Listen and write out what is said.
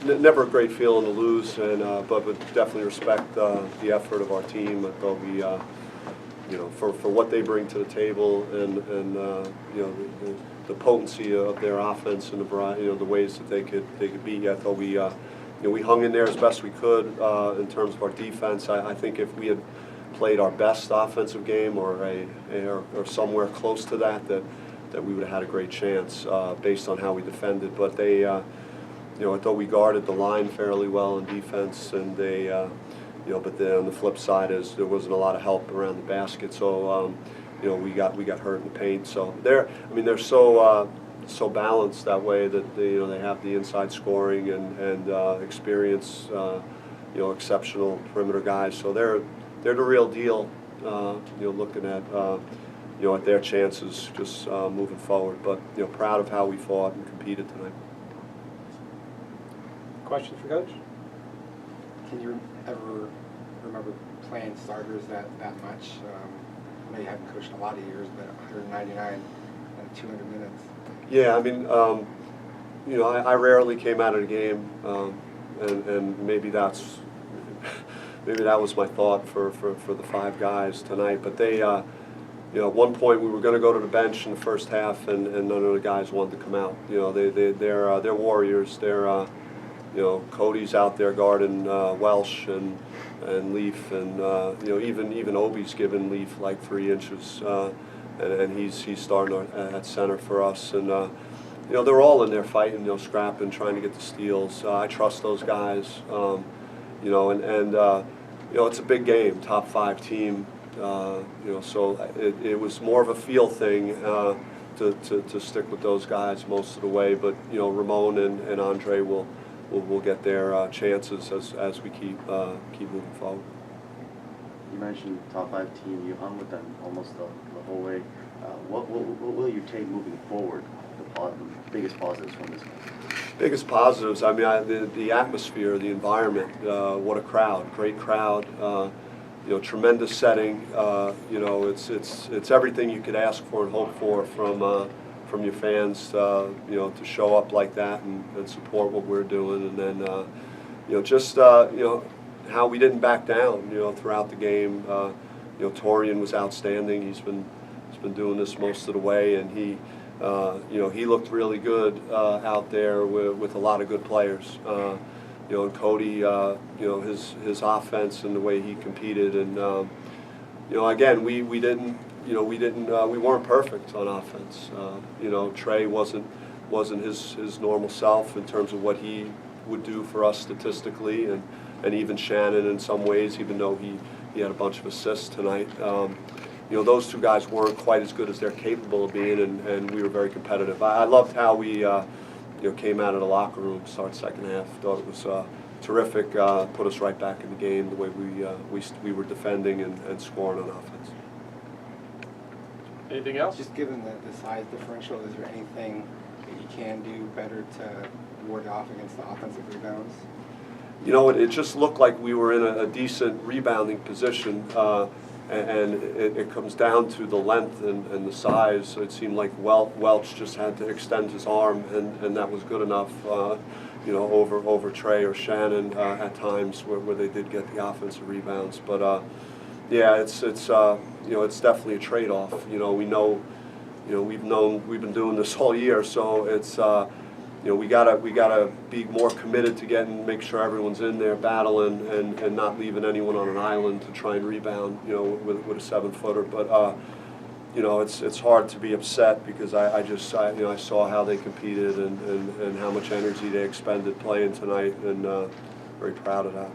Never a great feeling to lose, and but definitely respect the effort of our team. I thought we, for what they bring to the table, and the potency of their offense and the variety, the ways that they could beat. I thought we, we hung in there as best we could in terms of our defense. I think if we had played our best offensive game or somewhere close to that we would have had a great chance based on how we defended. But they, I thought we guarded the line fairly well in defense, and they, but then on the flip side is there wasn't a lot of help around the basket. So, we got hurt in the paint. So they're so balanced that way that they have the inside scoring and experience, exceptional perimeter guys. So they're the real deal. Looking at at their chances just moving forward. But proud of how we fought and competed tonight. Question for Coach? Can you ever remember playing starters that much? I know you haven't coached in a lot of years, but 199 and 200 minutes. Yeah, I mean, I rarely came out of the game, and maybe that was my thought for the five guys tonight. But they, at one point we were going to go to the bench in the first half, and none of the guys wanted to come out. They're warriors. They're Cody's out there guarding Welsh and Leaf, and even Obi's giving Leaf like 3 inches, and he's starting at center for us. And they're all in there fighting, scrapping, trying to get the steals. I trust those guys, it's a big game, top 5 team. So it was more of a feel thing to stick with those guys most of the way. But Ramon and Andre will get their chances as we keep moving forward. You mentioned top 5 team. You hung with them almost the whole way. What will you take moving forward? The biggest positives from this game? Biggest positives. I mean, the atmosphere, the environment. What a crowd! Great crowd. Tremendous setting. It's everything you could ask for and hope for from your fans, to show up like that and support what we're doing, and then, how we didn't back down, throughout the game. Torian was outstanding. He's been doing this most of the way, and he looked really good out there with a lot of good players. And Cody, his offense and the way he competed, and again, we weren't perfect on offense. Trey wasn't his normal self in terms of what he would do for us statistically, and even Shannon in some ways, even though he had a bunch of assists tonight. Those two guys weren't quite as good as they're capable of being, and we were very competitive. I loved how we came out of the locker room, start second half. Thought it was terrific. Put us right back in the game the way we were defending and scoring on offense. Anything else? Just given the size differential, is there anything that you can do better to ward off against the offensive rebounds? It just looked like we were in a decent rebounding position, and it comes down to the length and the size. So it seemed like Welch just had to extend his arm, and that was good enough, over Trey or Shannon at times where they did get the offensive rebounds. But yeah, it's definitely a trade-off. We know, we've been doing this all year, so it's we gotta be more committed to make sure everyone's in there battling and not leaving anyone on an island to try and rebound, with a 7-footer. But it's hard to be upset because I saw how they competed and how much energy they expended playing tonight, and very proud of that.